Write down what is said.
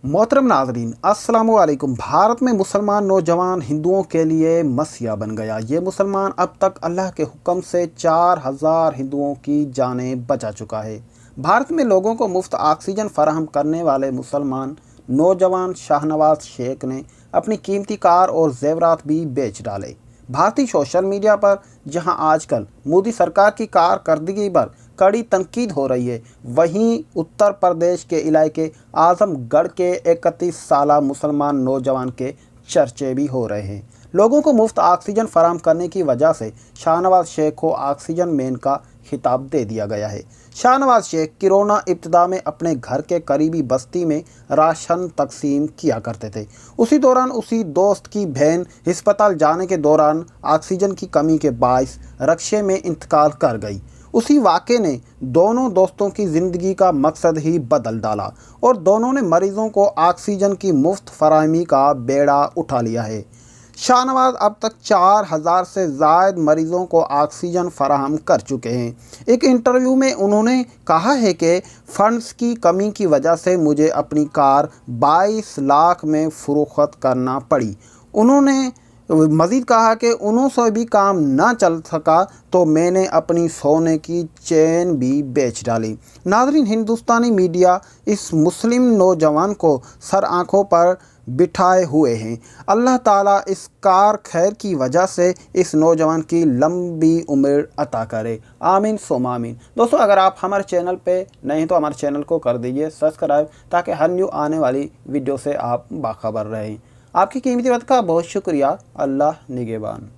मोहतरम नाज़रीन, अस्सलामु अलैकुम। भारत में मुसलमान नौजवान हिंदुओं के लिए मसीहा बन गया। ये मुसलमान अब तक अल्लाह के हुक्म से 4000 हिंदुओं की जानें बचा चुका है। भारत में लोगों को मुफ्त ऑक्सीजन फराहम करने वाले मुसलमान नौजवान शाहनवाज शेख ने अपनी कीमती कार और जेवरात भी बेच डाले। भारतीय सोशल मीडिया पर जहां आजकल मोदी सरकार की कारकर्दगी पर कड़ी तनकीद हो रही है, वहीं उत्तर प्रदेश के इलाके आजमगढ़ के 31 साला मुसलमान नौजवान के चर्चे भी हो रहे हैं। लोगों को मुफ्त ऑक्सीजन फराहम करने की वजह से शाहनवाज शेख को ऑक्सीजन मैन का खिताब दे दिया गया है। शाहनवाज शेख कोरोना इब्तिदा में अपने घर के करीबी बस्ती में राशन तकसीम किया करते थे। उसी दौरान उसी दोस्त की बहन अस्पताल जाने के दौरान ऑक्सीजन की कमी के बायस रक्शे में इंतकाल कर गई। उसी वाक़े ने दोनों दोस्तों की ज़िंदगी का मकसद ही बदल डाला और दोनों ने मरीज़ों को ऑक्सीजन की मुफ्त फराहमी का बेड़ा उठा लिया है। शाहनवाज अब तक 4000 से ज़ायद मरीज़ों को ऑक्सीजन फराहम कर चुके हैं। एक इंटरव्यू में उन्होंने कहा है कि फ़ंड्स की कमी की वजह से मुझे अपनी कार 22 लाख में फ़रोख्त करना पड़ी। उन्होंने मज़ीद कहा कि उन्हों से भी काम ना चल सका तो मैंने अपनी सोने की चेन भी बेच डाली। नाज़रीन, हिंदुस्तानी मीडिया इस मुस्लिम नौजवान को सर आँखों पर बिठाए हुए हैं। अल्लाह ताला इस कार खैर की वजह से इस नौजवान की लंबी उम्र अता करे। आमीन सुम आमीन। दोस्तों, अगर आप हमारे चैनल पे नए हैं तो हमारे चैनल को कर दीजिए सब्सक्राइब, ताकि हर न्यू आने वाली वीडियो से आप बाखबर रहें। आपकी कीमती वक्त का बहुत शुक्रिया। अल्लाह निगहबान।